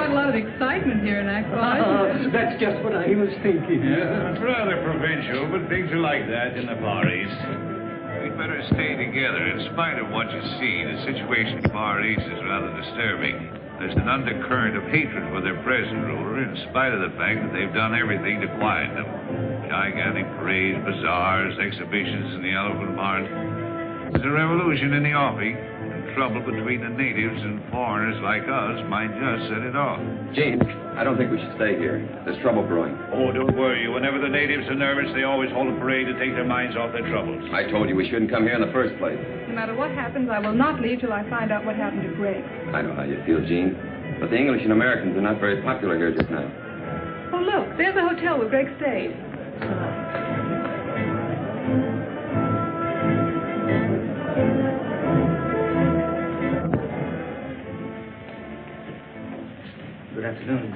quite a lot of excitement here in Akbar. That's just what I was thinking. Yeah, it's rather provincial, but things are like that in the Far East. We'd better stay together. In spite of what you see, the situation in the Far East is rather disturbing. There's an undercurrent of hatred for their present ruler, in spite of the fact that they've done everything to quiet them. Gigantic parades, bazaars, exhibitions in the elephant mart. There's a revolution in the offing, and trouble between the natives and foreigners like us might just set it off. Gene, I don't think we should stay here. There's trouble brewing. Oh, don't worry. Whenever the natives are nervous, they always hold a parade to take their minds off their troubles. I told you we shouldn't come here in the first place. No matter what happens, I will not leave till I find out what happened to Greg. I know how you feel, Gene. But the English and Americans are not very popular here just now. Oh, look, there's the hotel where Greg stayed. Good afternoon.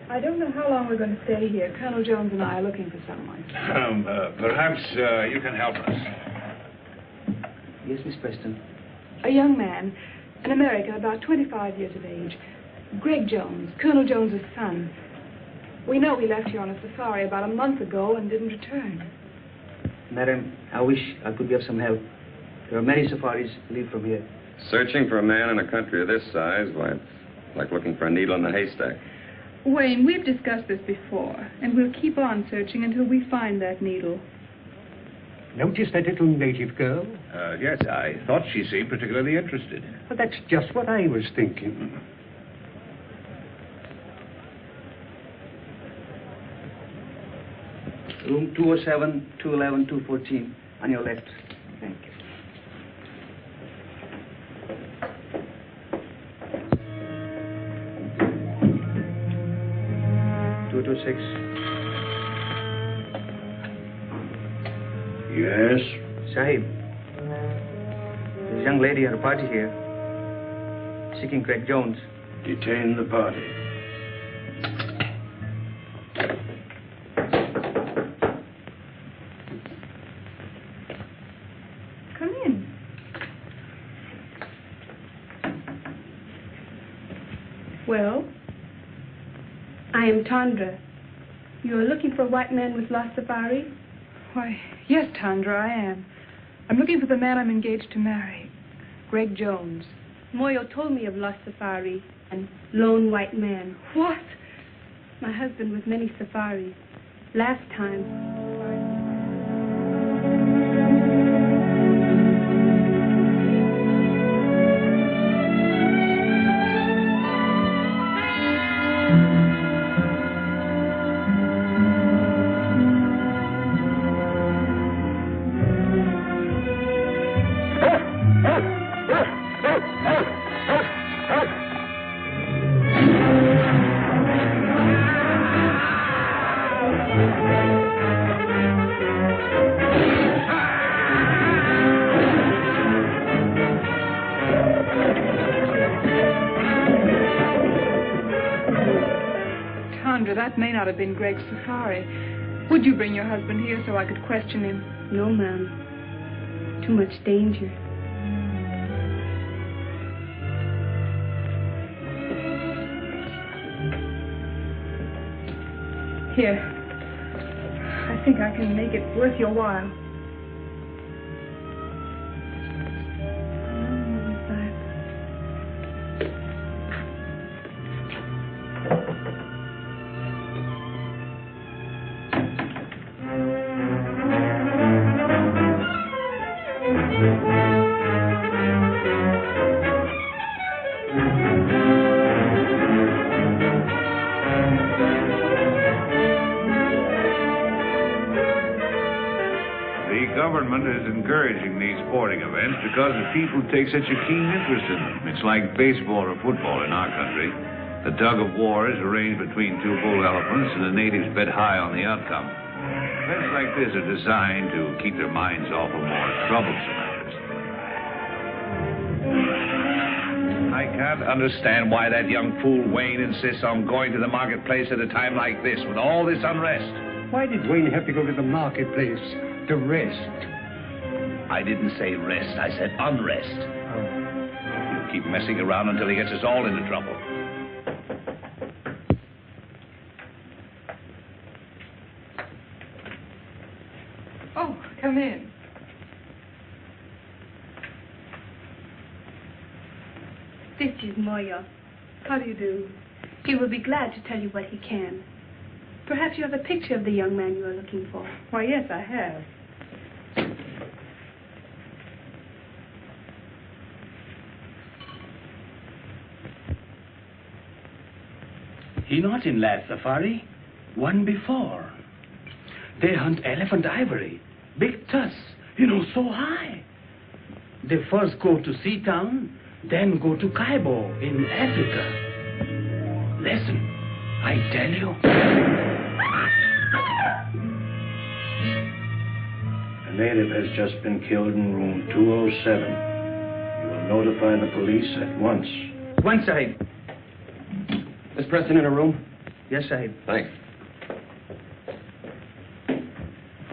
I don't know how long we're going to stay here. Colonel Jones and I are looking for someone. Perhaps you can help us. Yes, Miss Preston. A young man, an American, about 25 years of age. Greg Jones, Colonel Jones's son. We know he left here on a safari about a month ago and didn't return. Madam, I wish I could give some help. There are many safaris leave from here. Searching for a man in a country of this size, why, it's like looking for a needle in a haystack. Wayne, we've discussed this before, and we'll keep on searching until we find that needle. Notice that little native girl? Yes, I thought she seemed particularly interested. Well, that's just what I was thinking. Room 207, 211, 214, on your left. Thank you. Yes? Sahib, there's a young lady at a party here, seeking Greg Jones. Detain the party. Come in. Well? I am Tandra. You are looking for a white man with lost safari? Why, yes, Tandra, I am. I'm looking for the man I'm engaged to marry, Greg Jones. Moyo told me of lost safari and lone white man. What? My husband with many safaris. Last time. That may not have been Greg's safari. Would you bring your husband here so I could question him? No, ma'am. Too much danger. Here. I think I can make it worth your while. Because the people take such a keen interest in them. It's like baseball or football in our country. The tug of war is arranged between two bull elephants, and the natives bet high on the outcome. Events like this are designed to keep their minds off of more troublesome matters. I can't understand why that young fool Wayne insists on going to the marketplace at a time like this, with all this unrest. Why did Wayne have to go to the marketplace? To rest? I didn't say rest. I said unrest. Oh. keep messing around until he gets us all into trouble. Oh, come in. This is Moya. How do you do? He will be glad to tell you what he can. Perhaps you have a picture of the young man you are looking for. Why, yes, I have. He not in last safari. One before. They hunt elephant ivory. Big tusk, so high. They first go to Seatown, then go to Kaibo in Africa. Listen, I tell you. A native has just been killed in room 207. You will notify the police at once. One side. Is Preston in a room? Yes, Sahib. Thanks.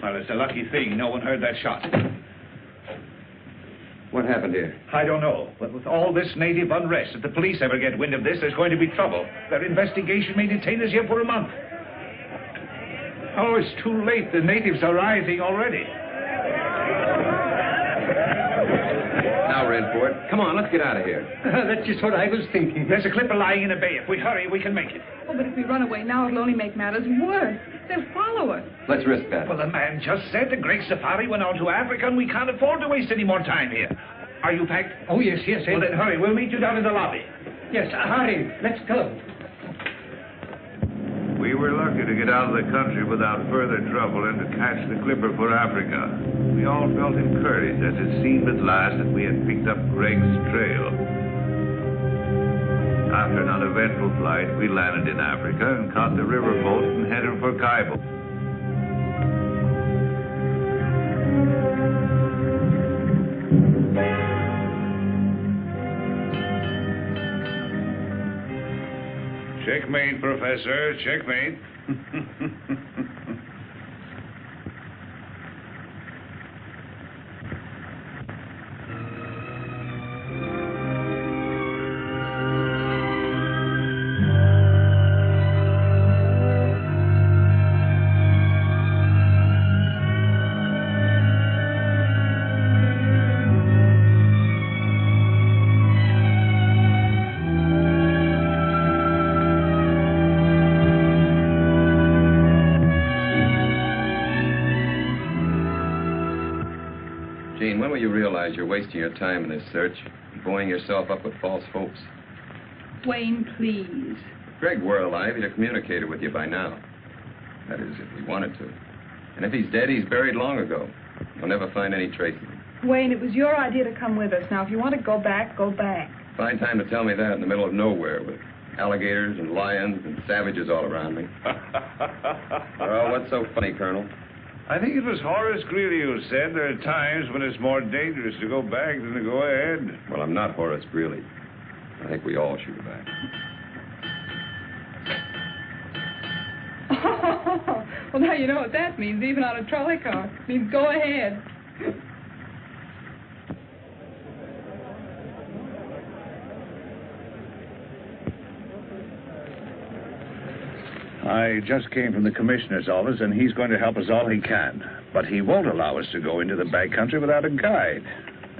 Well, it's a lucky thing no one heard that shot. What happened here? I don't know, but with all this native unrest, if the police ever get wind of this, there's going to be trouble. Their investigation may detain us here for a month. Oh, it's too late. The natives are rising already. Now we're in for it. Come on, let's get out of here. That's just what I was thinking. There's a clipper lying in a bay. If we hurry, we can make it. Oh, but if we run away now, it'll only make matters worse. They'll follow us. Let's risk that. Well, the man just said the great safari went on to Africa, and we can't afford to waste any more time here. Are you packed? Oh, yes. Well, then hurry. We'll meet you down in the lobby. Yes, hurry. Let's go. We were lucky to get out of the country without further trouble and to catch the clipper for Africa. We all felt encouraged as it seemed at last that we had picked up Greg's trail. After an uneventful flight, we landed in Africa and caught the riverboat and headed for Kaibo. Checkmate, Professor. Checkmate. You're wasting your time in this search, buoying yourself up with false hopes. Wayne, please. If Greg were alive, he'd have communicated with you by now. That is, if he wanted to. And if he's dead, he's buried long ago. You'll never find any trace of him. Wayne, it was your idea to come with us. Now, if you want to go back, go back. Fine time to tell me that in the middle of nowhere with alligators and lions and savages all around me. Well, what's so funny, Colonel? I think it was Horace Greeley who said there are times when it's more dangerous to go back than to go ahead. Well, I'm not Horace Greeley. I think we all should go back. Well, now you know what that means, even on a trolley car. It means go ahead. I just came from the commissioner's office, and he's going to help us all he can. But he won't allow us to go into the backcountry without a guide.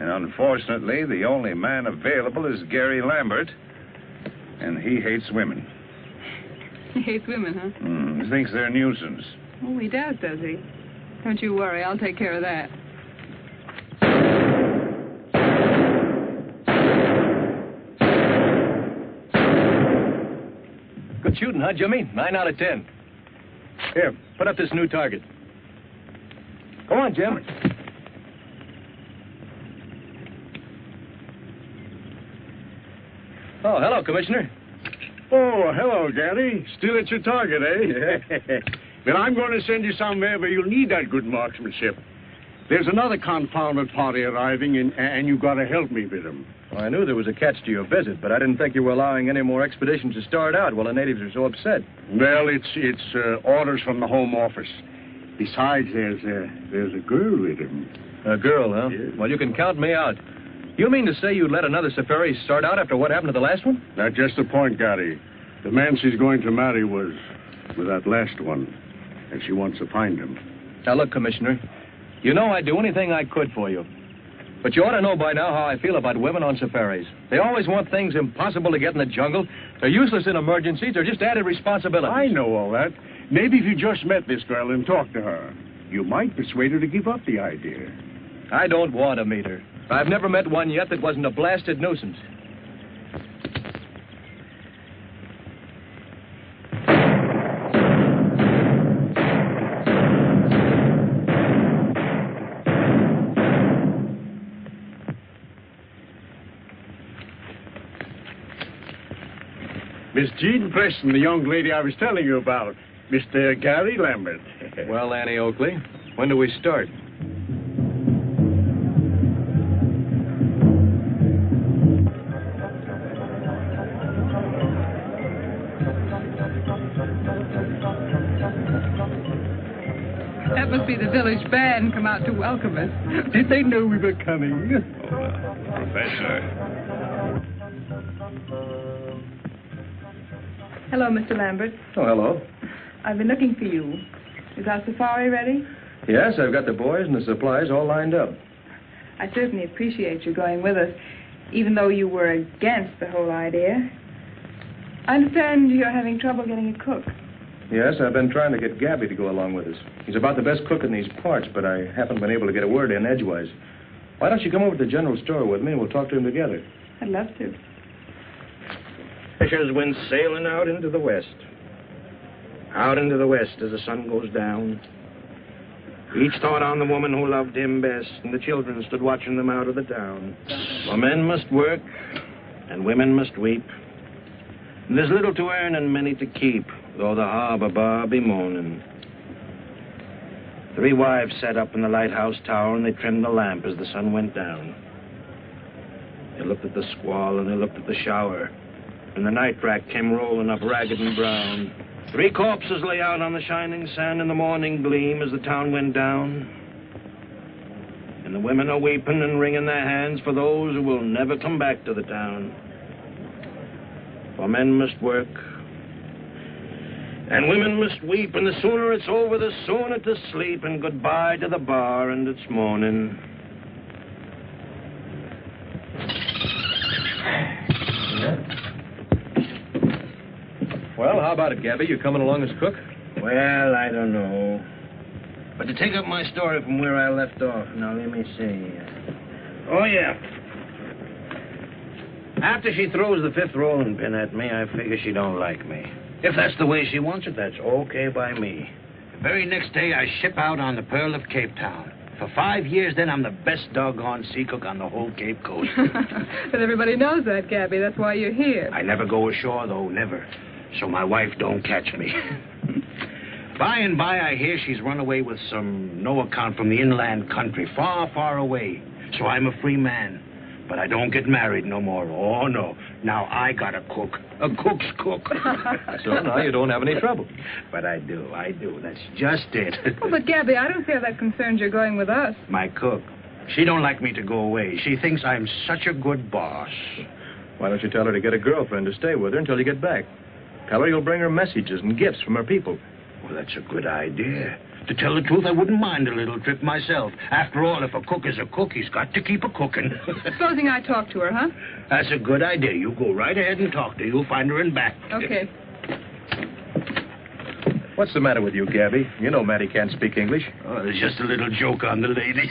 And unfortunately, the only man available is Gary Lambert, and he hates women. He hates women, huh? He thinks they're a nuisance. Oh, he does he? Don't you worry, I'll take care of that. Good shooting, huh, Jimmy? 9 out of 10. Here, put up this new target. Go on, Jim. Oh, hello, Commissioner. Oh, hello, Gabby. Still at your target, eh? Well, I'm going to send you somewhere where you'll need that good marksmanship. There's another confounded party arriving, and you've got to help me with them. Well, I knew there was a catch to your visit, but I didn't think you were allowing any more expeditions to start out while the natives are so upset. Well, it's orders from the Home Office. Besides, there's a girl with him. A girl, huh? Yes. Well, you can count me out. You mean to say you'd let another safari start out after what happened to the last one? That's just the point, Gabby. The man she's going to marry was with that last one, and she wants to find him. Now, look, Commissioner, you know I'd do anything I could for you. But you ought to know by now how I feel about women on safaris. They always want things impossible to get in the jungle. They're useless in emergencies. They're just added responsibilities. I know all that. Maybe if you just met this girl and talked to her, you might persuade her to give up the idea. I don't want to meet her. I've never met one yet that wasn't a blasted nuisance. Miss Jean Preston, the young lady I was telling you about. Mr. Gary Lambert. Well, Annie Oakley, when do we start? That must be the village band come out to welcome us. Did they know we were coming? Professor. Hello, Mr. Lambert. Oh, hello. I've been looking for you. Is our safari ready? Yes, I've got the boys and the supplies all lined up. I certainly appreciate you going with us, even though you were against the whole idea. I understand you're having trouble getting a cook. Yes, I've been trying to get Gabby to go along with us. He's about the best cook in these parts, but I haven't been able to get a word in edgewise. Why don't you come over to the general store with me and we'll talk to him together? I'd love to. Fishers went sailing out into the west. Out into the west as the sun goes down. Each thought on the woman who loved him best, and the children stood watching them out of the town. For men must work, and women must weep. And there's little to earn and many to keep, though the harbor bar be moaning. 3 wives sat up in the lighthouse tower, and they trimmed the lamp as the sun went down. They looked at the squall, and they looked at the shower. And the night rack came rolling up ragged and brown. 3 corpses lay out on the shining sand in the morning gleam as the town went down. And the women are weeping and wringing their hands for those who will never come back to the town. For men must work, and women must weep, and the sooner it's over, the sooner to sleep, and goodbye to the bar and its morning. Well, how about it, Gabby? You coming along as cook? Well, I don't know. But to take up my story from where I left off, now let me see. Oh, yeah. After she throws the 5th rolling pin at me, I figure she don't like me. If that's the way she wants it, that's okay by me. The very next day, I ship out on the Pearl of Cape Town. For 5 years, then, I'm the best doggone sea cook on the whole Cape Coast. But everybody knows that, Gabby. That's why you're here. I never go ashore, though, never. So my wife don't catch me. By and by, I hear she's run away with some no account from the inland country, far, far away. So I'm a free man. But I don't get married no more. Oh, no. Now I got a cook. A cook's cook. So now you don't have any trouble. But I do. That's just it. Oh, but Gabby, I don't feel that concerned you're going with us. My cook. She don't like me to go away. She thinks I'm such a good boss. Why don't you tell her to get a girlfriend to stay with her until you get back? Tell her you'll bring her messages and gifts from her people. Well, that's a good idea. To tell the truth, I wouldn't mind a little trip myself. After all, if a cook is a cook, he's got to keep a cooking. Supposing I talk to her, huh? That's a good idea. You go right ahead and talk to her. You'll find her in back. Okay. What's the matter with you, Gabby? You know Mattie can't speak English. Oh, there's just a little joke on the lady.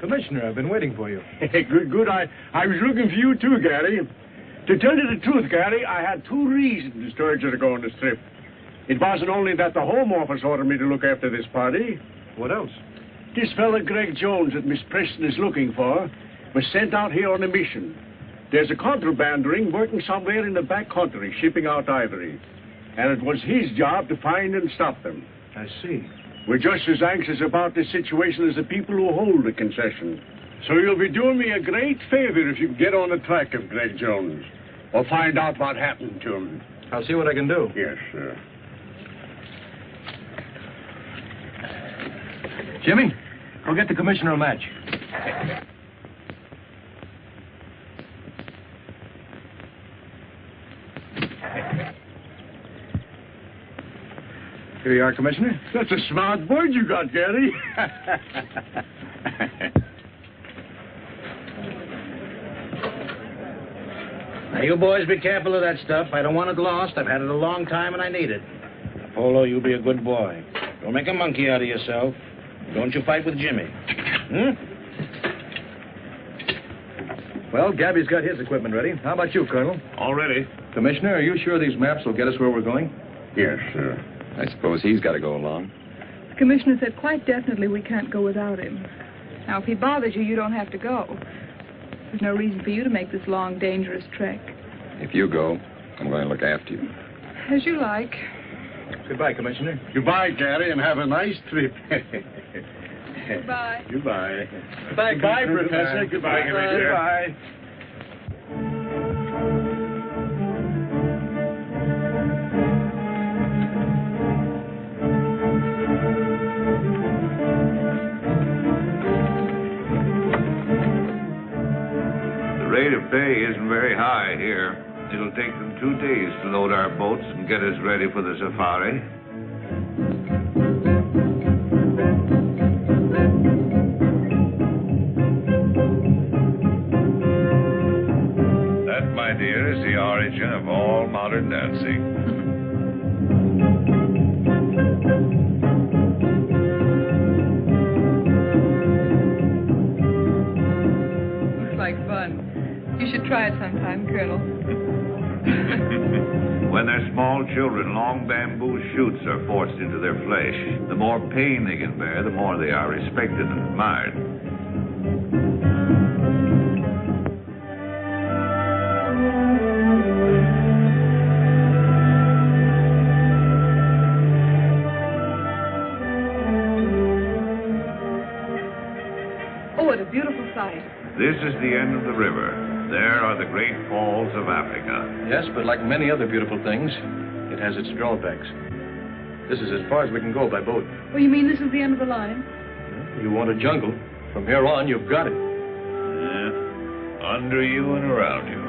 Commissioner, I've been waiting for you. Good. I was looking for you, too, Gary. To tell you the truth, Gary, I had 2 reasons to urge you to go on this trip. It wasn't only that the Home Office ordered me to look after this party. What else? This fella, Greg Jones, that Miss Preston is looking for, was sent out here on a mission. There's a contraband ring working somewhere in the back country, shipping out ivory. And it was his job to find and stop them. I see. We're just as anxious about this situation as the people who hold the concession. So you'll be doing me a great favor if you can get on the track of Greg Jones. Or find out what happened to him. I'll see what I can do. Yes, sir. Jimmy, go get the commissioner a match. Here you are, Commissioner. That's a smart board you got, Gary. Now, you boys be careful of that stuff. I don't want it lost. I've had it a long time and I need it. Polo, you be a good boy. Don't make a monkey out of yourself. Don't you fight with Jimmy. Well, Gabby's got his equipment ready. How about you, Colonel? All ready. Commissioner, are you sure these maps will get us where we're going? Yes, sir. I suppose he's got to go along. The commissioner said quite definitely we can't go without him. Now, if he bothers you, you don't have to go. There's no reason for you to make this long, dangerous trek. If you go, I'm going to look after you. As you like. Goodbye, Commissioner. Goodbye, Gary, and have a nice trip. Goodbye. Goodbye. Goodbye, Professor. Goodbye, Commissioner. Goodbye. The rate of pay isn't very high here. It'll take them 2 days to load our boats and get us ready for the safari. That, my dear, is the origin of all modern dancing. Looks like fun. You should try it sometime, Colonel. When they're small children, long bamboo shoots are forced into their flesh. The more pain they can bear, the more they are respected and admired. Oh, what a beautiful sight. This is the end of the river. There are the great falls of Africa. Yes, but like many other beautiful things, it has its drawbacks. This is as far as we can go by boat. Oh, you mean this is the end of the line? You want a jungle. From here on, you've got it. Yeah. Under you and around you.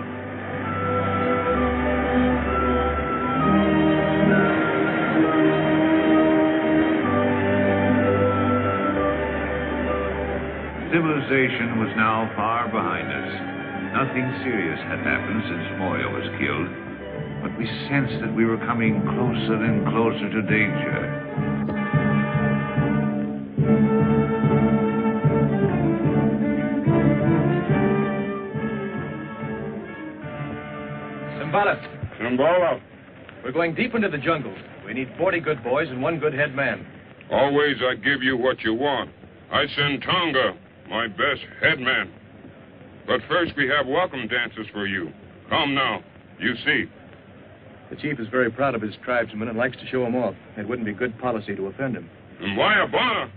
Civilization was now far behind us. Nothing serious had happened since Moya was killed, but we sensed that we were coming closer and closer to danger. Simbala. We're going deep into the jungle. We need 40 good boys and 1 good head man. Always I give you what you want. I send Tonga, my best headman. But first we have welcome dances for you. Come now, you see. The chief is very proud of his tribesmen and likes to show them off. It wouldn't be good policy to offend him. Mwayabana.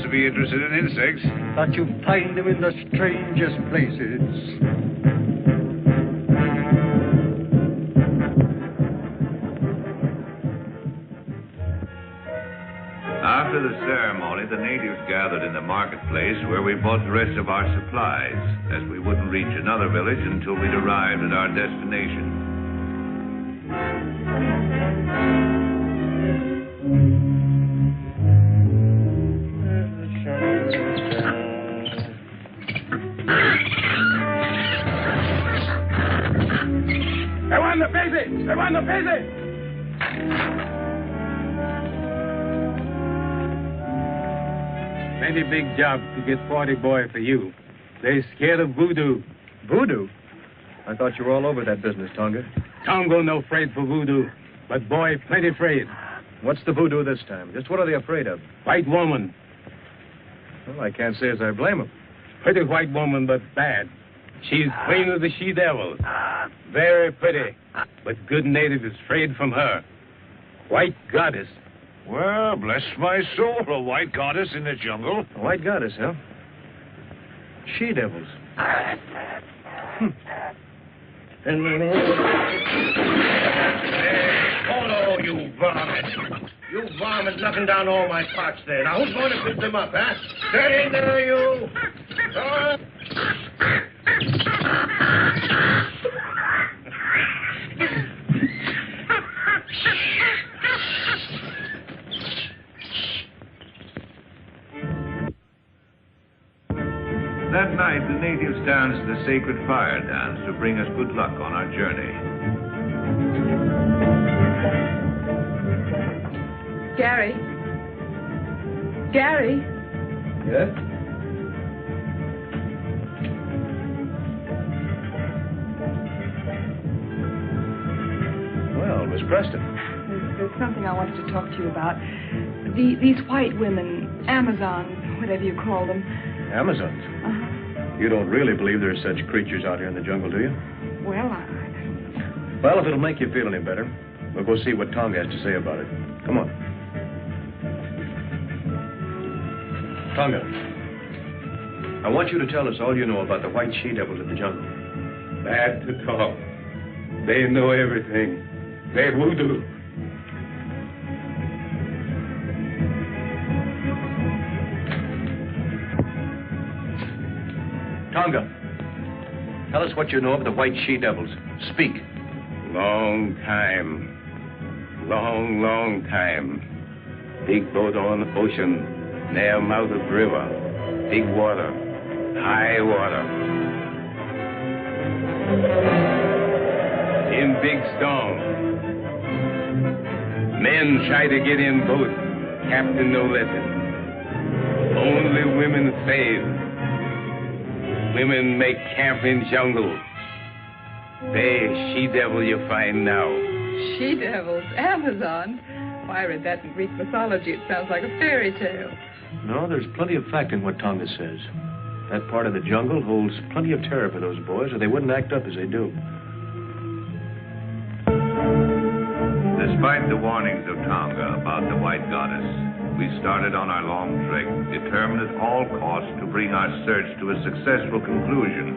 Be interested in insects. That you find them in the strangest places. After the ceremony, the natives gathered in the marketplace where we bought the rest of our supplies, as we wouldn't reach another village until we'd arrived at our destination. Se van los peces. Mighty big job to get 40 boy for you. They scared of voodoo. Voodoo? I thought you were all over that business, Tonga. Tonga no afraid for voodoo, but boy plenty afraid. What's the voodoo this time? Just what are they afraid of? White woman. Well, I can't say as I blame them. Pretty white woman, but bad. She's queen of the she-devils. Very pretty, but good native is afraid from her. White goddess. Well, bless my soul, a white goddess in the jungle. A white goddess, huh? She-devils. Oh, no, you varmint. You varmint knocking down all my pots there. Now, who's going to pick them up, huh? Get in there, you. That night, the natives danced the sacred fire dance to bring us good luck on our journey. Gary? Gary? Yes? Well, Miss Preston. There's something I wanted to talk to you about. These white women, Amazons, whatever you call them. Amazons? Uh-huh. You don't really believe there's such creatures out here in the jungle, do you? Well, Well, if it'll make you feel any better, we'll go see what Tonga has to say about it. Come on. Tonga, I want you to tell us all you know about the white she-devils of the jungle. Bad to talk. They know everything. They voodoo. Tonga, tell us what you know of the white she-devils. Speak. Long time. Long time. Big boat on the ocean, near mouth of river. Big water. High water. In big storm. Men try to get in boat. Captain no let it. Only women save. Women make camp in jungle. They she-devil you find now. She-devils? Amazon? Why, I read that in Greek mythology. It sounds like a fairy tale. No, there's plenty of fact in what Tonga says. That part of the jungle holds plenty of terror for those boys, or they wouldn't act up as they do. Despite the warnings of Tonga about the white goddess, we started on our long trek, determined at all costs to bring our search to a successful conclusion.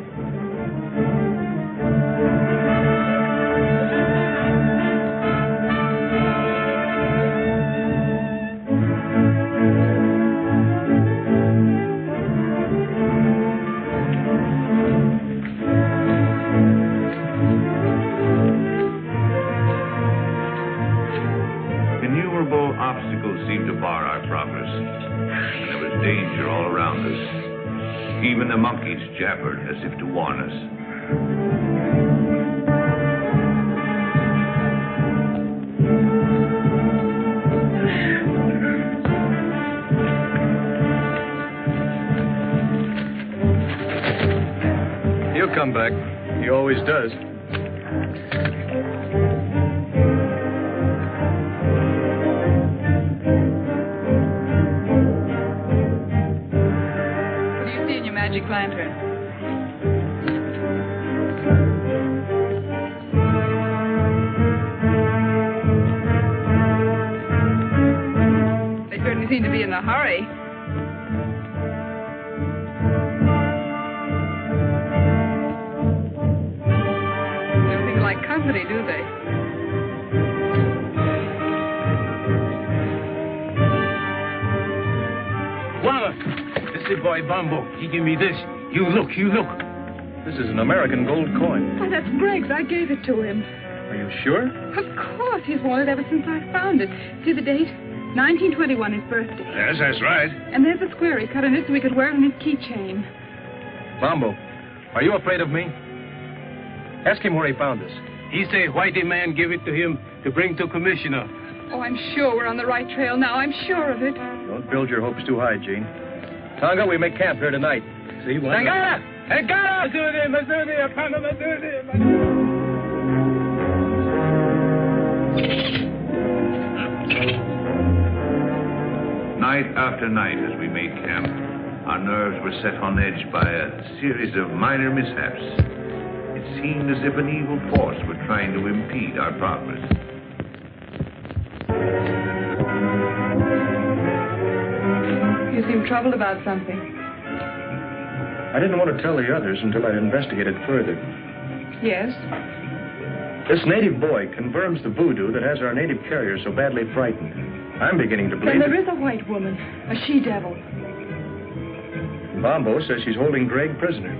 Obstacles seemed to bar our progress, and there was danger all around us. Even the monkeys jabbered as if to warn us. He'll come back. He always does. Magic lantern. They certainly seem to be in a hurry. They don't seem to like company, do they? Boy Bumbo, he give me this. You look. This is an American gold coin. Why, that's Greg's. I gave it to him. Are you sure? Of course. He's worn it ever since I found it. See the date? 1921, his birthday. Yes, that's right. And there's a square he cut in it so he could wear it on his keychain. Bumbo, are you afraid of me? Ask him where he found this. He say whitey man give it to him to bring to commissioner. Oh, I'm sure we're on the right trail now. I'm sure of it. Don't build your hopes too high, Jean. Tonga, we make camp here tonight. See what? Tangara! Tangara! Night after night as we made camp, our nerves were set on edge by a series of minor mishaps. It seemed as if an evil force were trying to impede our progress. You seem troubled about something. I didn't want to tell the others until I'd investigated further. Yes? This native boy confirms the voodoo that has our native carrier so badly frightened. I'm beginning to believe... Then there is a white woman, a she-devil. Bombo says she's holding Greg prisoner.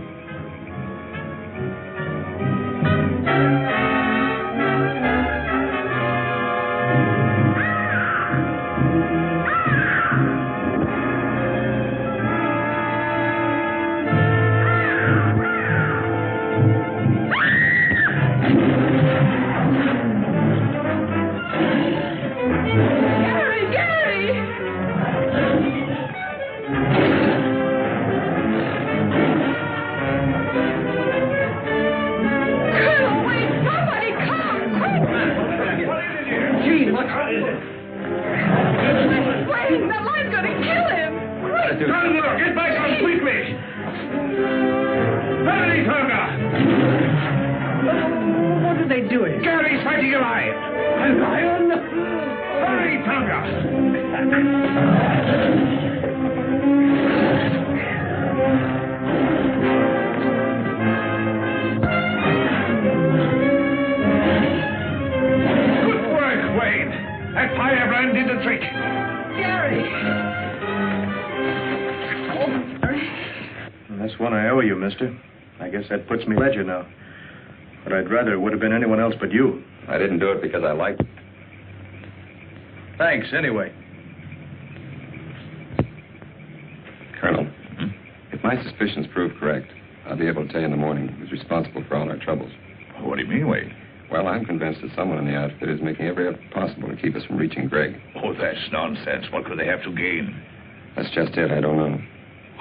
That puts me ledger now. But I'd rather it would have been anyone else but you. I didn't do it because I liked it. Thanks, anyway. Colonel, if my suspicions prove correct, I'll be able to tell you in the morning who's responsible for all our troubles. What do you mean, Wade? Well, I'm convinced that someone in the outfit is making every effort possible to keep us from reaching Greg. Oh, that's nonsense. What could they have to gain? That's just it. I don't know.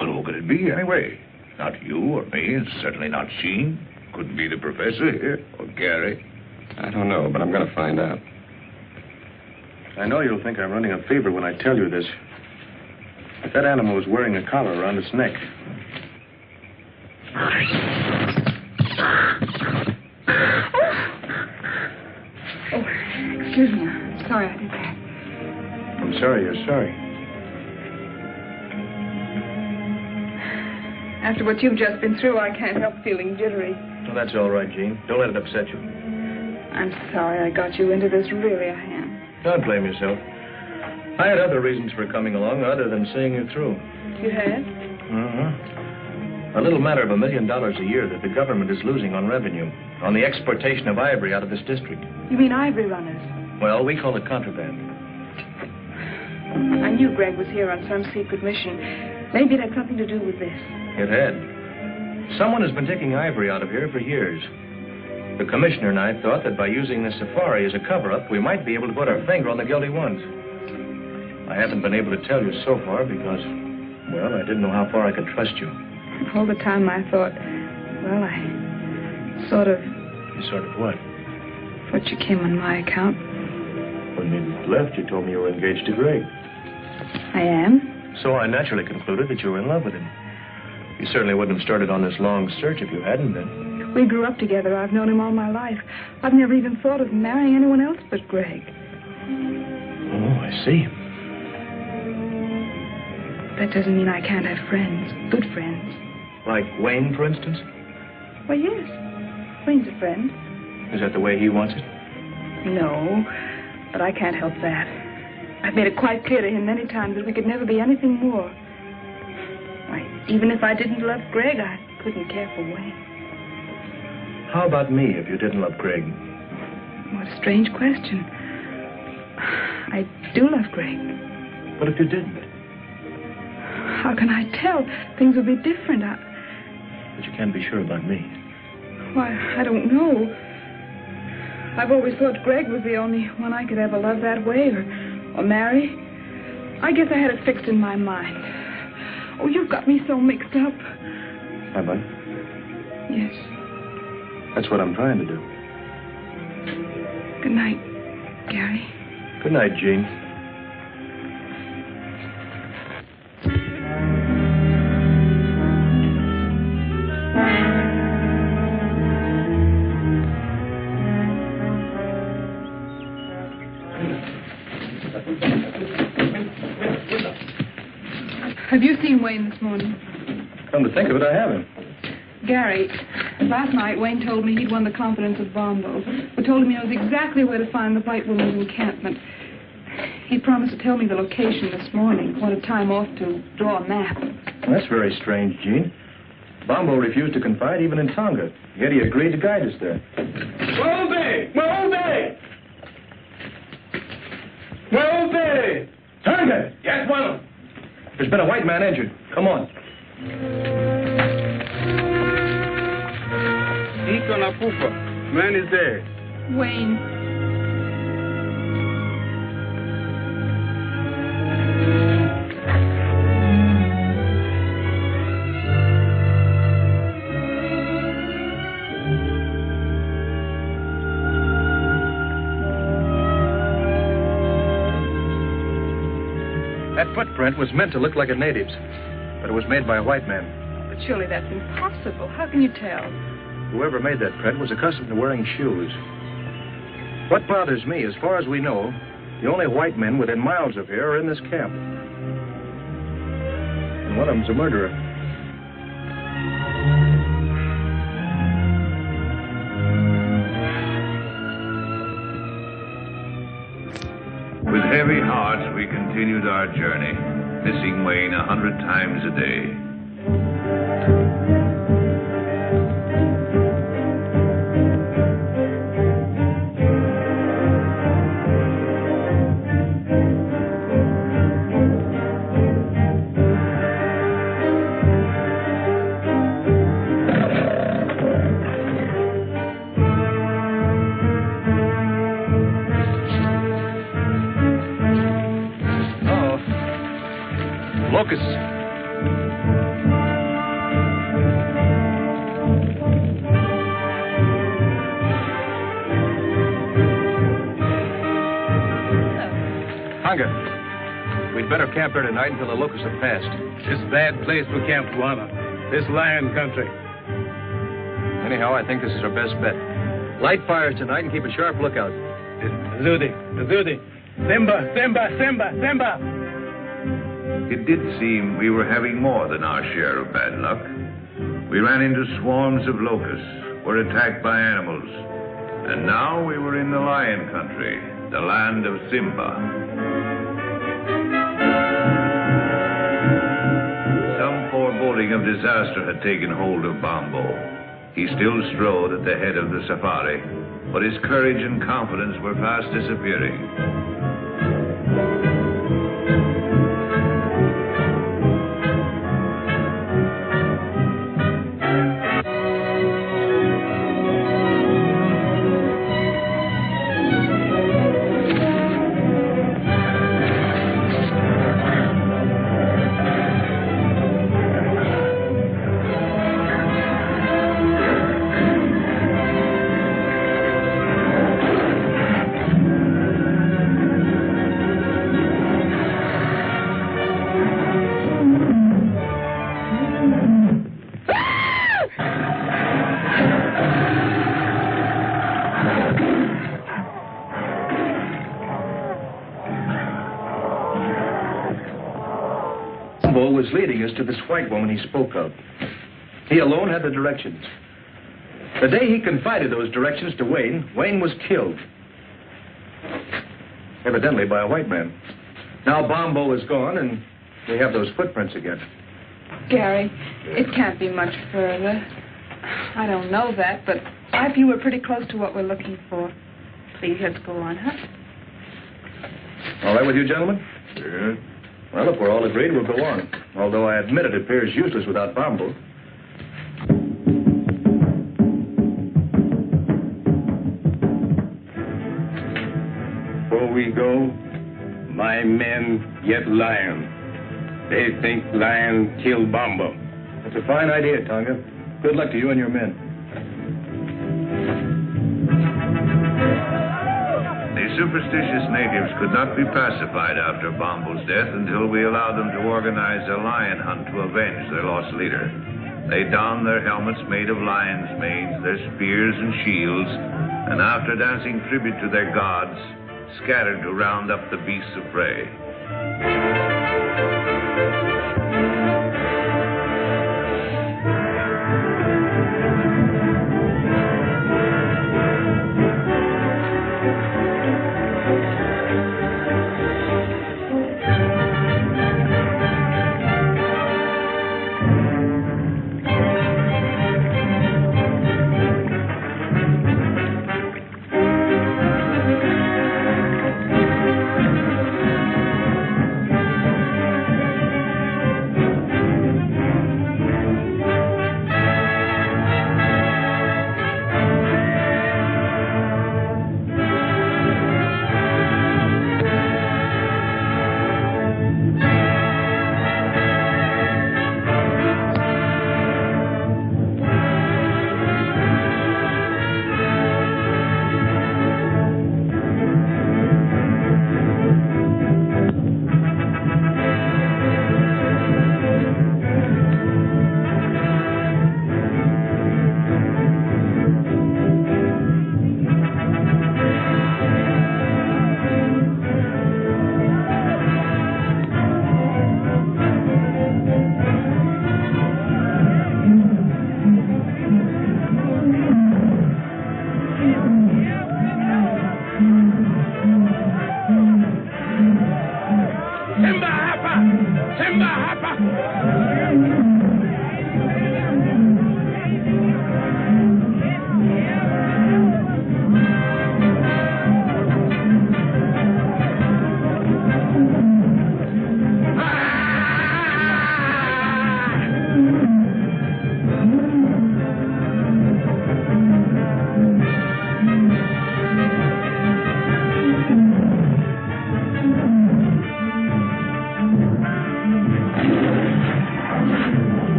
Well, who could it be, anyway? Not you or me, and certainly not Sheen. Couldn't be the professor here, or Gary. I don't know, but I'm going to find out. I know you'll think I'm running a fever when I tell you this. But that animal was wearing a collar around its neck. Oh, excuse me. I'm sorry I did that. I'm sorry you're sorry. After what you've just been through, I can't help feeling jittery. Well, that's all right, Jean. Don't let it upset you. I'm sorry I got you into this, really, I am. Don't blame yourself. I had other reasons for coming along other than seeing you through. You had? A little matter of $1 million a year that the government is losing on revenue, on the exportation of ivory out of this district. You mean ivory runners? Well, we call it contraband. I knew Greg was here on some secret mission. Maybe it had something to do with this. It had. Someone has been taking ivory out of here for years. The commissioner and I thought that by using this safari as a cover-up, we might be able to put our finger on the guilty ones. I haven't been able to tell you so far because, well, I didn't know how far I could trust you. All the time I thought, well, I sort of... You sort of what? Thought you came on my account. When we left, you told me you were engaged to Greg. I am? So I naturally concluded that you were in love with him. You certainly wouldn't have started on this long search if you hadn't been. We grew up together. I've known him all my life. I've never even thought of marrying anyone else but Greg. Oh, I see. That doesn't mean I can't have friends, good friends. Like Wayne, for instance? Well, yes. Wayne's a friend. Is that the way he wants it? No, but I can't help that. I've made it quite clear to him many times that we could never be anything more. Why, even if I didn't love Greg, I couldn't care for Wayne. How about me if you didn't love Greg? What a strange question. I do love Greg. But if you didn't? How can I tell? Things would be different. But you can't be sure about me. Why, I don't know. I've always thought Greg was the only one I could ever love that way or marry. I guess I had it fixed in my mind. Oh, you've got me so mixed up. Have I? Yes. That's what I'm trying to do. Good night, Gary. Good night, Jean. Have you seen Wayne this morning? Come to think of it, I haven't. Gary, last night Wayne told me he'd won the confidence of Bombo, who told him he knows exactly where to find the white woman's encampment. He promised to tell me the location this morning, wanted time off to draw a map. Well, that's very strange, Jean. Bombo refused to confide even in Tonga, yet he agreed to guide us there. Morove! Morove! Morove! Tonga! Yes, well. There's been a white man injured. Come on. Iko nakufa. Man is there. Wayne. That footprint was meant to look like a native's, but it was made by a white man. But surely that's impossible. How can you tell? Whoever made that print was accustomed to wearing shoes. What bothers me, as far as we know, the only white men within miles of here are in this camp. And one of them's a murderer. With heavy hearts, we continued our journey, missing Wayne 100 times a day. Locusts. Hunger. We'd better camp here tonight until the locusts have passed. This bad place for Camp Guana. This lion country. Anyhow, I think this is our best bet. Light fires tonight and keep a sharp lookout. Zudi. Simba, Simba, Simba, Simba. It did seem we were having more than our share of bad luck. We ran into swarms of locusts, were attacked by animals, and now we were in the lion country, the land of Simba. Some foreboding of disaster had taken hold of Bombo. He still strode at the head of the safari, but his courage and confidence were fast disappearing. Was leading us to this white woman he spoke of. He alone had the directions. The day he confided those directions to Wayne, Wayne was killed. Evidently by a white man. Now Bombo is gone, and we have those footprints again. Gary, it can't be much further. I don't know that, but I feel we're pretty close to what we're looking for. Please, let's go on, huh? All right with you, gentlemen? Yeah. Well, if we're all agreed, we'll go on. Although I admit it appears useless without Bombo. Before we go, my men yet lion. They think lion kill Bombo. That's a fine idea, Tonga. Good luck to you and your men. The superstitious natives could not be pacified after Bombo's death until we allowed them to organize a lion hunt to avenge their lost leader. They donned their helmets made of lion's manes, their spears and shields, and after dancing tribute to their gods, scattered to round up the beasts of prey.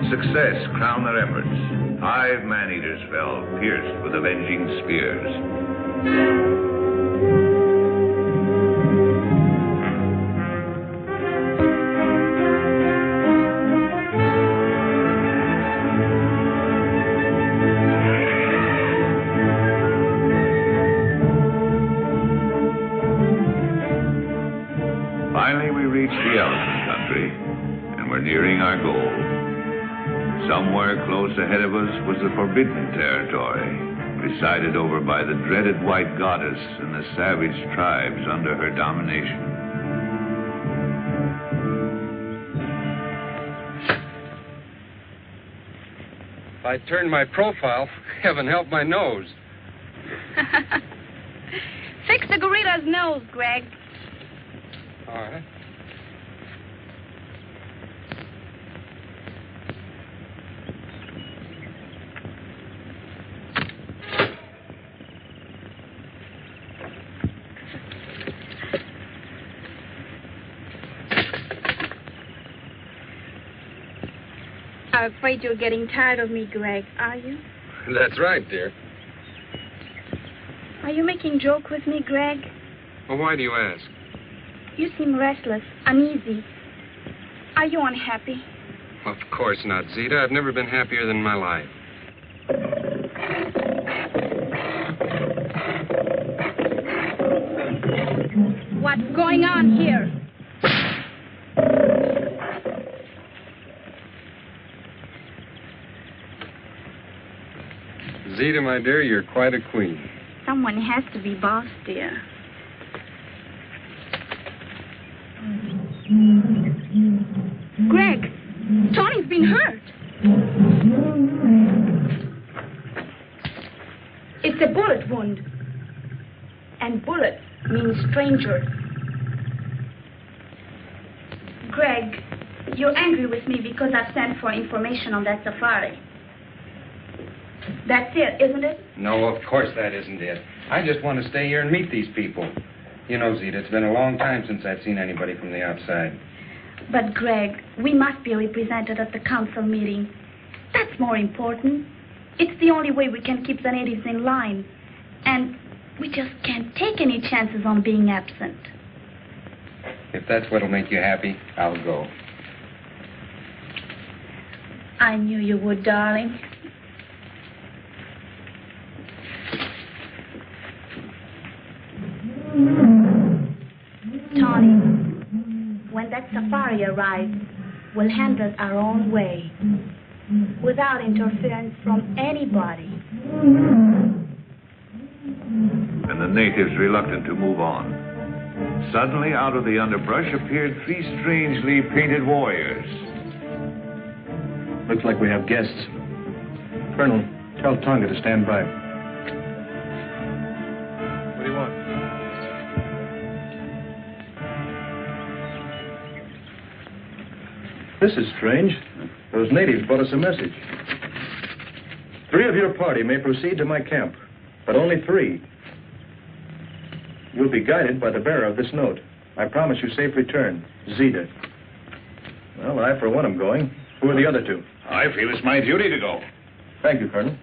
Success crowned their efforts. 5 man-eaters fell, pierced with avenging spears. Finally, we reached the elephant country, and we're nearing our goal. Somewhere close ahead of us was the forbidden territory, presided over by the dreaded white goddess and the savage tribes under her domination. If I turn my profile, heaven help my nose. Fix the gorilla's nose, Greg. All right. I'm afraid you're getting tired of me, Greg, are you? That's right, dear. Are you making joke with me, Greg? Well, why do you ask? You seem restless, uneasy. Are you unhappy? Well, of course not, Zita. I've never been happier than in my life. What's going on here? Zita, my dear, you're quite a queen. Someone has to be boss, dear. Greg, Tony's been hurt. It's a bullet wound. And bullet means stranger. Greg, you're angry with me because I sent for information on that safari. That's it, isn't it? No, of course that isn't it. I just want to stay here and meet these people. You know, Zita, it's been a long time since I've seen anybody from the outside. But, Greg, we must be represented at the council meeting. That's more important. It's the only way we can keep the natives in line. And we just can't take any chances on being absent. If that's what'll make you happy, I'll go. I knew you would, darling. Tony, when that safari arrives, we'll handle it our own way, without interference from anybody. And the natives reluctant to move on. Suddenly, out of the underbrush appeared 3 strangely painted warriors. Looks like we have guests. Colonel, tell Tonga to stand by. What do you want? This is strange. Those natives brought us a message. 3 of your party may proceed to my camp, but only 3. You'll be guided by the bearer of this note. I promise you safe return. Zita. Well, I, for one, am going. Who are the other 2? I feel it's my duty to go. Thank you, Colonel.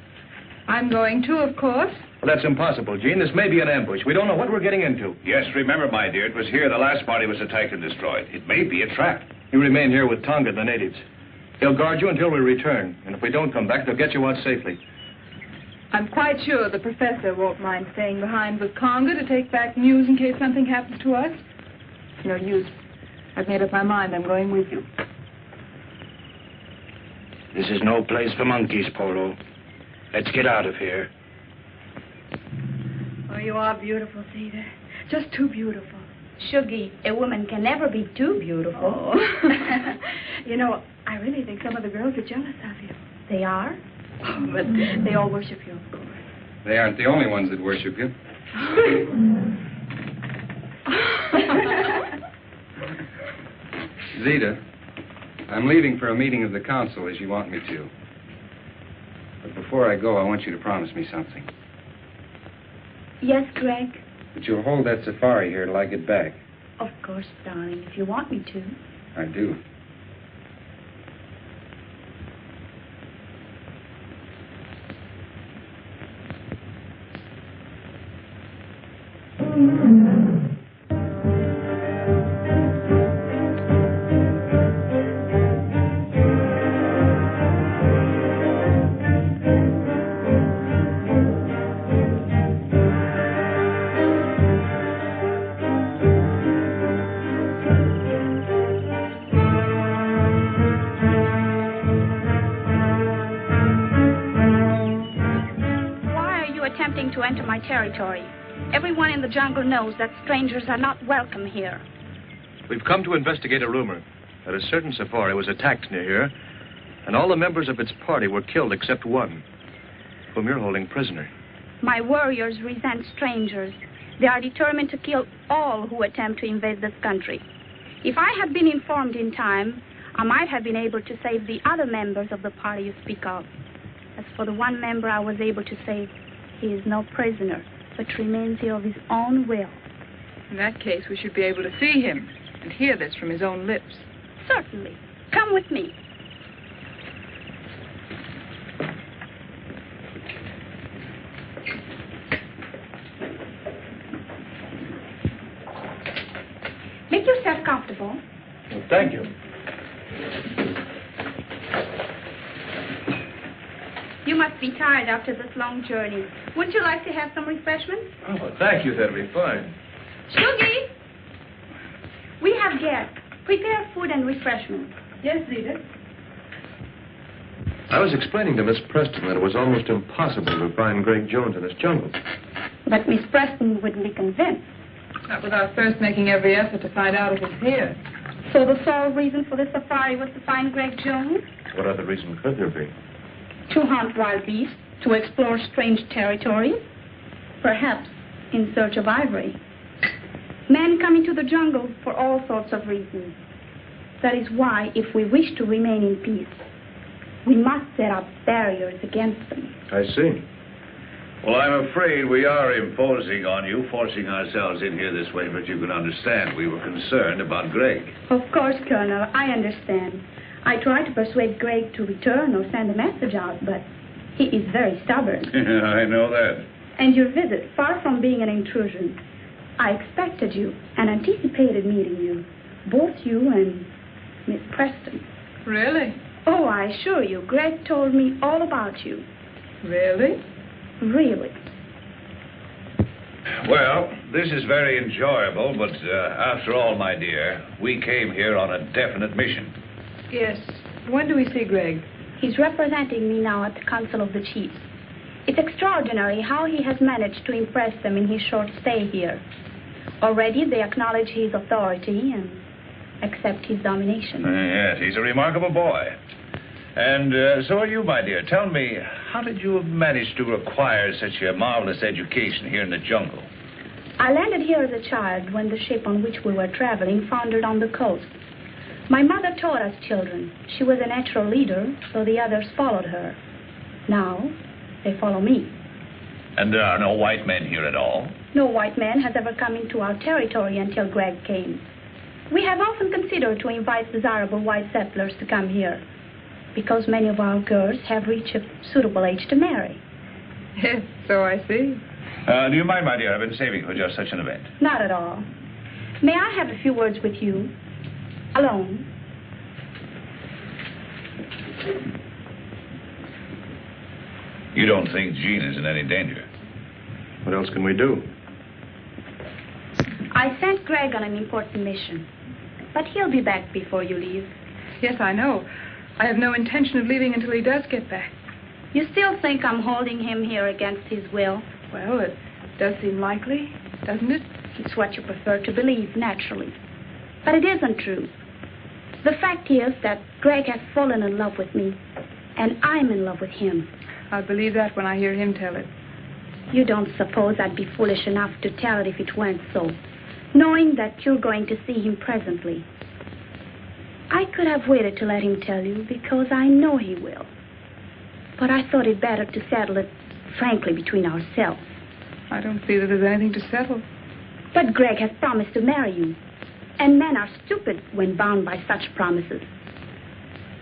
I'm going too, of course. Well, that's impossible, Jean. This may be an ambush. We don't know what we're getting into. Yes, remember, my dear, it was here the last party was attacked and destroyed. It may be a trap. You remain here with Tonga and the natives. He'll guard you until we return. And if we don't come back, they'll get you out safely. I'm quite sure the professor won't mind staying behind with Conga to take back news in case something happens to us. No use. I've made up my mind. I'm going with you. This is no place for monkeys, Polo. Let's get out of here. Oh, you are beautiful, Zita. Just too beautiful. Sugi, a woman can never be too beautiful. Oh. You know, I really think some of the girls are jealous of you. They are? Oh, but they all worship you, of course. They aren't the only ones that worship you. Zita, I'm leaving for a meeting of the council as you want me to. But before I go, I want you to promise me something. Yes, Greg? That you'll hold that safari here till I get back. Of course, darling, if you want me to. I do. Territory. Everyone in the jungle knows that strangers are not welcome here. We've come to investigate a rumor that a certain safari was attacked near here, and all the members of its party were killed except one, whom you're holding prisoner. My warriors resent strangers. They are determined to kill all who attempt to invade this country. If I had been informed in time, I might have been able to save the other members of the party you speak of. As for the one member I was able to save, he is no prisoner, but remains here of his own will. In that case, we should be able to see him and hear this from his own lips. Certainly. Come with me. Make yourself comfortable. Well, thank you. You must be tired after this long journey. Wouldn't you like to have some refreshments? Oh, thank you. That'll be fine. Sugi! We have guests. Prepare food and refreshments. Yes, Zita. I was explaining to Miss Preston that it was almost impossible to find Greg Jones in this jungle. But Miss Preston wouldn't be convinced. Not without first making every effort to find out if it's here. So the sole reason for this safari was to find Greg Jones? What other reason could there be? To hunt wild beasts, to explore strange territories, perhaps in search of ivory. Men come into the jungle for all sorts of reasons. That is why, if we wish to remain in peace, we must set up barriers against them. I see. Well, I'm afraid we are imposing on you, forcing ourselves in here this way, but you can understand we were concerned about Greg. Of course, Colonel, I understand. I tried to persuade Greg to return or send a message out, but he is very stubborn. I know that. And your visit, far from being an intrusion, I expected you and anticipated meeting you, both you and Miss Preston. Really? Oh, I assure you, Greg told me all about you. Really? Really. Well, this is very enjoyable, but after all, my dear, we came here on a definite mission. Yes. When do we see Greg? He's representing me now at the Council of the Chiefs. It's extraordinary how he has managed to impress them in his short stay here. Already they acknowledge his authority and accept his domination. Yes, he's a remarkable boy. And so are you, my dear. Tell me, how did you manage to acquire such a marvelous education here in the jungle? I landed here as a child when the ship on which we were traveling foundered on the coast. My mother taught us children. She was a natural leader, so the others followed her. Now, they follow me. And there are no white men here at all? No white man has ever come into our territory until Greg came. We have often considered to invite desirable white settlers to come here, because many of our girls have reached a suitable age to marry. Yes, so I see. Do you mind, my dear? I've been saving for just such an event. Not at all. May I have a few words with you? Alone. You don't think Jean is in any danger? What else can we do? I sent Greg on an important mission, but he'll be back before you leave. Yes, I know. I have no intention of leaving until he does get back. You still think I'm holding him here against his will? Well, it does seem likely, doesn't it? It's what you prefer to believe, naturally. But it isn't true. The fact is that Greg has fallen in love with me, and I'm in love with him. I'll believe that when I hear him tell it. You don't suppose I'd be foolish enough to tell it if it weren't so, knowing that you're going to see him presently. I could have waited to let him tell you because I know he will. But I thought it better to settle it frankly between ourselves. I don't see that there's anything to settle. But Greg has promised to marry you. And men are stupid when bound by such promises.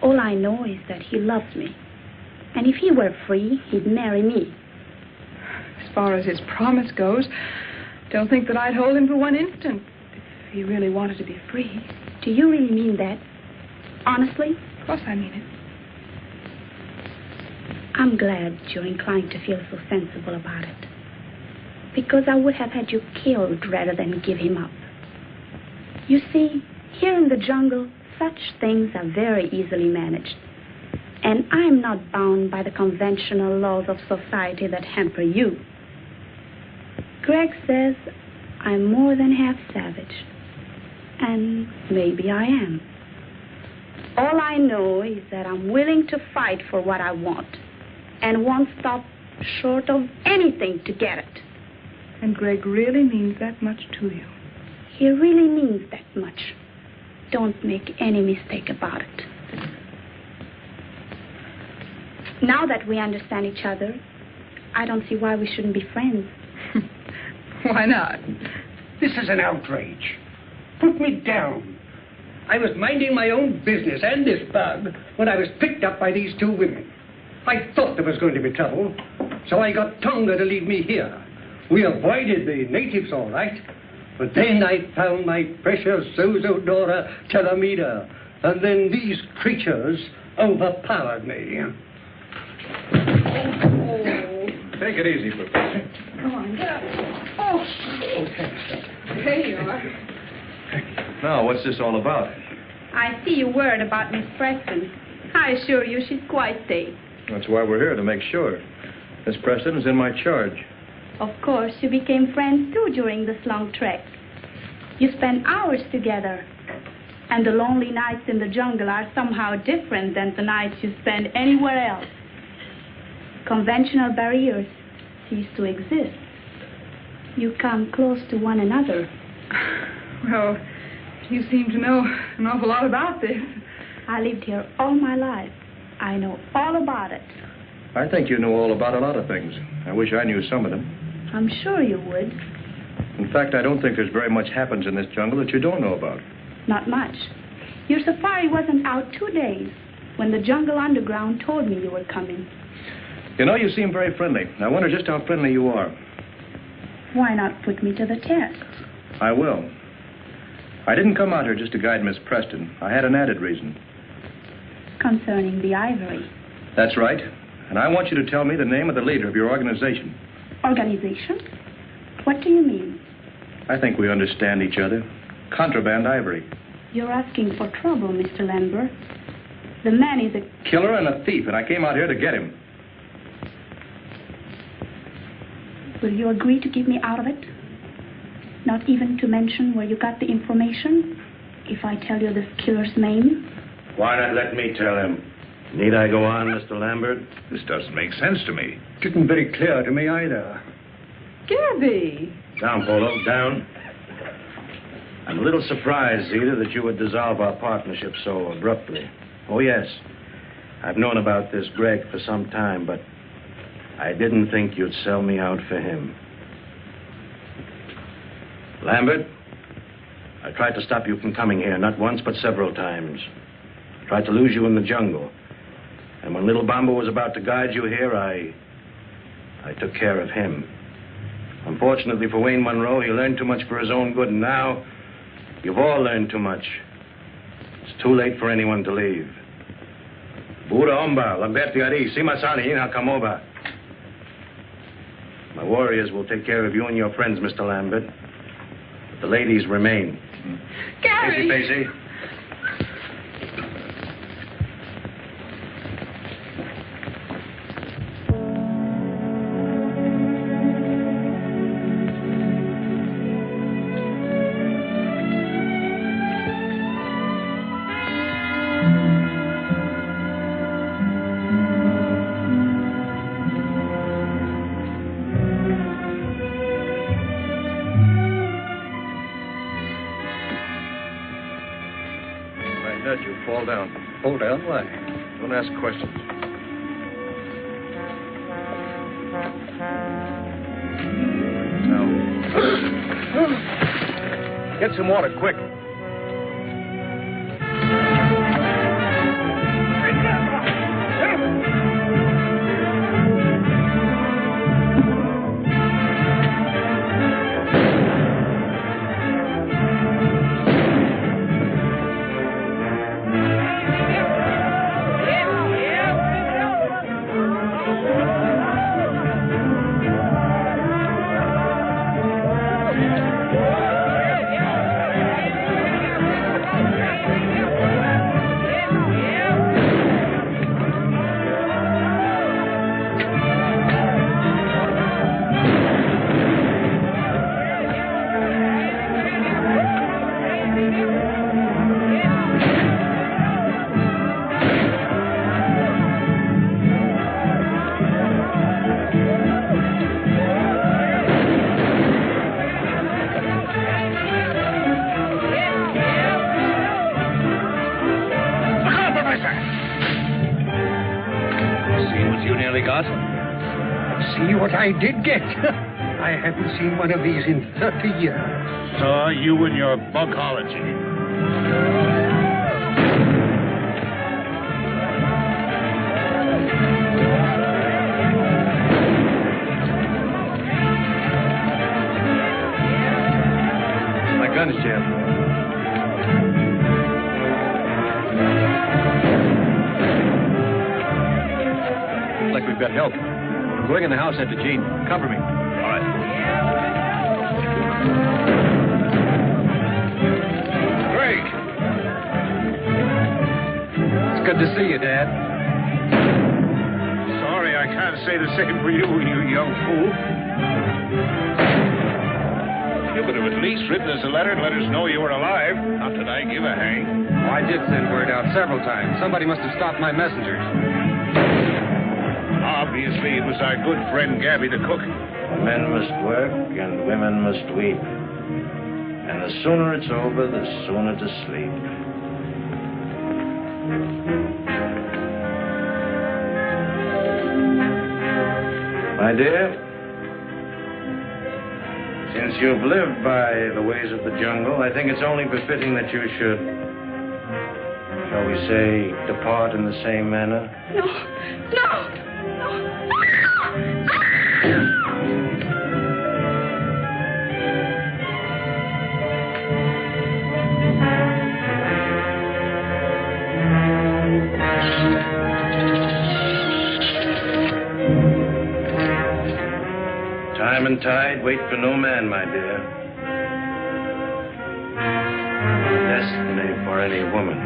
All I know is that he loves me. And if he were free, he'd marry me. As far as his promise goes, don't think that I'd hold him for one instant if he really wanted to be free. Do you really mean that? Honestly? Of course I mean it. I'm glad you're inclined to feel so sensible about it. Because I would have had you killed rather than give him up. You see, here in the jungle, such things are very easily managed. And I'm not bound by the conventional laws of society that hamper you. Greg says I'm more than half savage. And maybe I am. All I know is that I'm willing to fight for what I want. And won't stop short of anything to get it. And Greg really means that much to you. He really means that much. Don't make any mistake about it. Now that we understand each other, I don't see why we shouldn't be friends. Why not? This is an outrage. Put me down. I was minding my own business and this bug when I was picked up by these two women. I thought there was going to be trouble, so I got Tonga to lead me here. We avoided the natives all right, but then I found my precious Sozodora Telemida, and then these creatures overpowered me. Take it easy, Professor. Come on, get up. Oh, okay. There you are. Now, what's this all about? I see you worried about Miss Preston. I assure you she's quite safe. That's why we're here, to make sure. Miss Preston is in my charge. Of course, you became friends, too, during this long trek. You spent hours together. And the lonely nights in the jungle are somehow different than the nights you spend anywhere else. Conventional barriers cease to exist. You come close to one another. Well, you seem to know an awful lot about this. I lived here all my life. I know all about it. I think you know all about a lot of things. I wish I knew some of them. I'm sure you would. In fact, I don't think there's very much happens in this jungle that you don't know about. Not much. Your safari wasn't out 2 days when the jungle underground told me you were coming. You know, you seem very friendly. I wonder just how friendly you are. Why not put me to the test? I will. I didn't come out here just to guide Miss Preston. I had an added reason. Concerning the ivory. That's right. And I want you to tell me the name of the leader of your organization. Organization? What do you mean? I think we understand each other. Contraband ivory. You're asking for trouble, Mr. Lambert. The man is a killer and a thief, and I came out here to get him. Will you agree to keep me out of it? Not even to mention where you got the information? If I tell you this killer's name? Why not let me tell him? Need I go on, Mr. Lambert? This doesn't make sense to me. Didn't very clear to me either. Gabby! Down, Polo, down. I'm a little surprised, Zita, that you would dissolve our partnership so abruptly. Oh, yes. I've known about this Greg for some time, but I didn't think you'd sell me out for him. Lambert, I tried to stop you from coming here, not once, but several times. I tried to lose you in the jungle. And when little Bomba was about to guide you here, I took care of him. Unfortunately for Wayne Monroe, he learned too much for his own good, and now you've all learned too much. It's too late for anyone to leave. Buda Omba, Lambert Yari, Simasani, Ina Kamoba. My warriors will take care of you and your friends, Mr. Lambert. But the ladies remain. Gabby! Pacey. Fall down. Fall down? Why? Don't ask questions. Now. Get some water, quick. I did get. I haven't seen one of these in 30 years. So you and your bugology. My gun's jammed. Looks like we've got help. I'm going in the house after Jean. Cover me. All right. Greg! It's good to see you, Dad. Sorry, I can't say the same for you, you young fool. You could have at least written us a letter to let us know you were alive. Not that I give a hang. Oh, I did send word out several times. Somebody must have stopped my messengers. Obviously, it was our good friend Gabby the cook. Men must work and women must weep. And the sooner it's over, the sooner to sleep. My dear, since you've lived by the ways of the jungle, I think it's only befitting that you should, shall we say, depart in the same manner. No. Time and tide wait for no man, my dear. Nor destiny for any woman.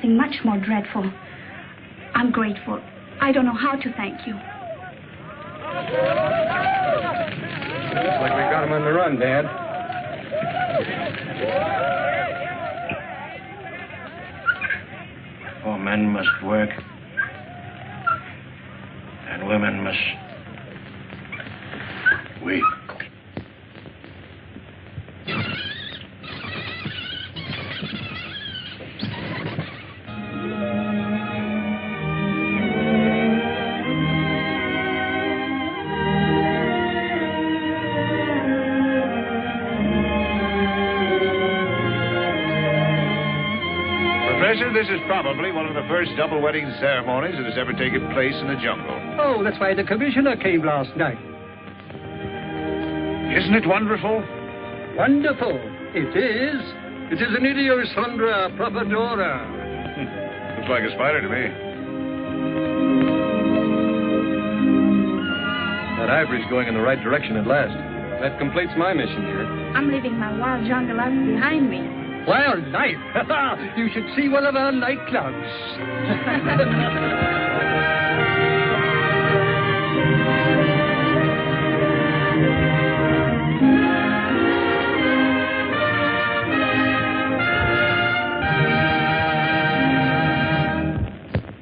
Much more dreadful. I'm grateful. I don't know how to thank you. Looks like we got him on the run, Dad. For men must work, and women must weep. This is probably one of the first double wedding ceremonies that has ever taken place in the jungle. Oh, that's why the commissioner came last night. Isn't it wonderful? Wonderful. It is. It is an Idiosondra Propagora. Looks like a spider to me. That ivory's going in the right direction at last. That completes my mission here. I'm leaving my wild jungle life behind me. Wild life? You should see one of our nightclubs.